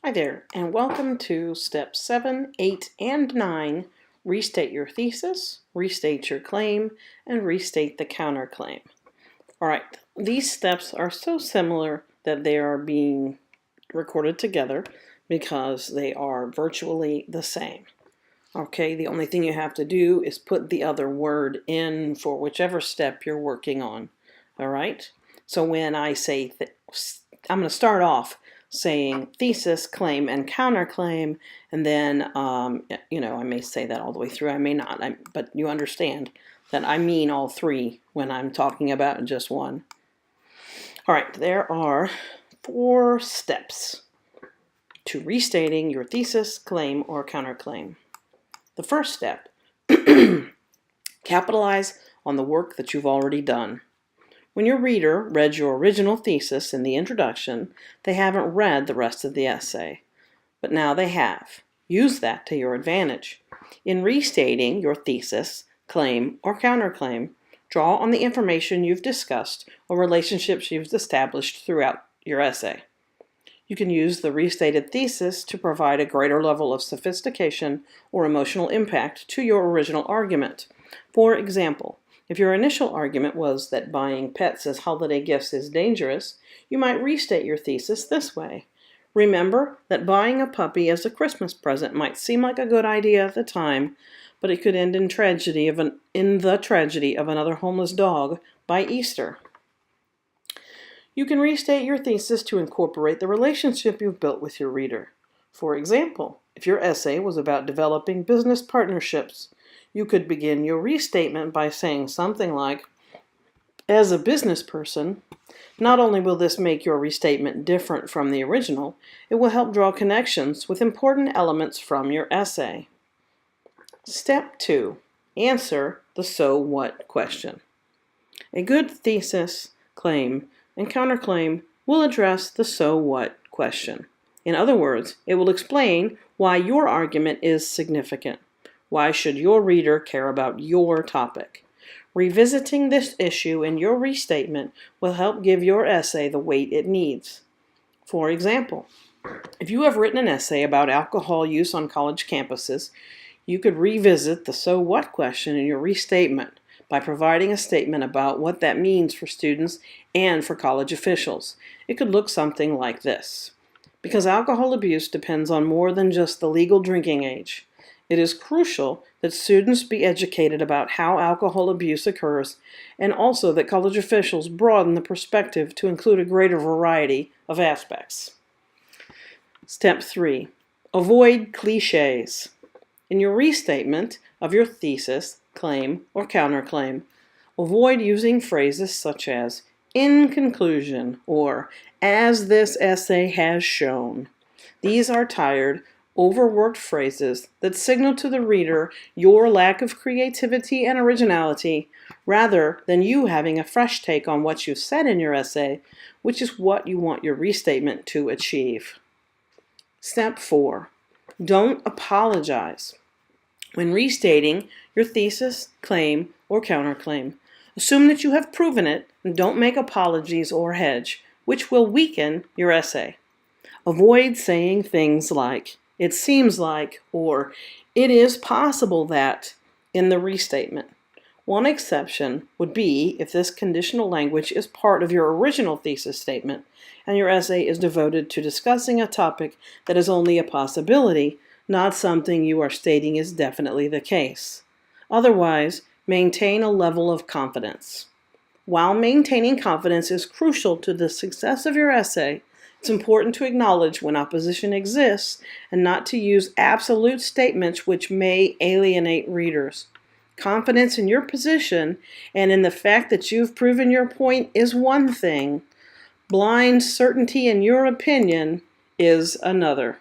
Hi there, and welcome to Steps 7, 8, and 9. Restate your thesis, restate your claim, and restate the counterclaim. All right, these steps are so similar that they are being recorded together because they are virtually the same. Okay, the only thing you have to do is put the other word in for whichever step you're working on. All right, so when I say, I'm going to start off saying thesis, claim, and counterclaim, and then, I may say that all the way through, I may not, but you understand that I mean all three when I'm talking about just one. All right, there are 4 steps to restating your thesis, claim, or counterclaim. The first step, capitalize on the work that you've already done. When your reader read your original thesis in the introduction, they haven't read the rest of the essay. But now they have. Use that to your advantage. In restating your thesis, claim, or counterclaim, draw on the information you've discussed or relationships you've established throughout your essay. You can use the restated thesis to provide a greater level of sophistication or emotional impact to your original argument. For example, if your initial argument was that buying pets as holiday gifts is dangerous, you might restate your thesis this way. Remember that buying a puppy as a Christmas present might seem like a good idea at the time, but it could end in the tragedy of another homeless dog by Easter. You can restate your thesis to incorporate the relationship you've built with your reader. For example, if your essay was about developing business partnerships, you could begin your restatement by saying something like, as a business person, not only will this make your restatement different from the original, it will help draw connections with important elements from your essay. Step 2. Answer the so what question. A good thesis, claim, and counterclaim will address the so what question. In other words, it will explain why your argument is significant. Why should your reader care about your topic? Revisiting this issue in your restatement will help give your essay the weight it needs. For example, if you have written an essay about alcohol use on college campuses, you could revisit the so what question in your restatement by providing a statement about what that means for students and for college officials. It could look something like this. Because alcohol abuse depends on more than just the legal drinking age, it is crucial that students be educated about how alcohol abuse occurs, and also that college officials broaden the perspective to include a greater variety of aspects. Step 3. Avoid cliches. In your restatement of your thesis, claim, or counterclaim, avoid using phrases such as in conclusion or as this essay has shown. These are tired, overworked phrases that signal to the reader your lack of creativity and originality rather than you having a fresh take on what you said in your essay, which is what you want your restatement to achieve. Step 4. Don't apologize. When restating your thesis, claim, or counterclaim, assume that you have proven it and don't make apologies or hedge, which will weaken your essay. Avoid saying things like, it seems like, or it is possible that in the restatement. One exception would be if this conditional language is part of your original thesis statement and your essay is devoted to discussing a topic that is only a possibility, not something you are stating is definitely the case. Otherwise, maintain a level of confidence. While maintaining confidence is crucial to the success of your essay, it's important to acknowledge when opposition exists and not to use absolute statements which may alienate readers. Confidence in your position and in the fact that you've proven your point is one thing. Blind certainty in your opinion is another.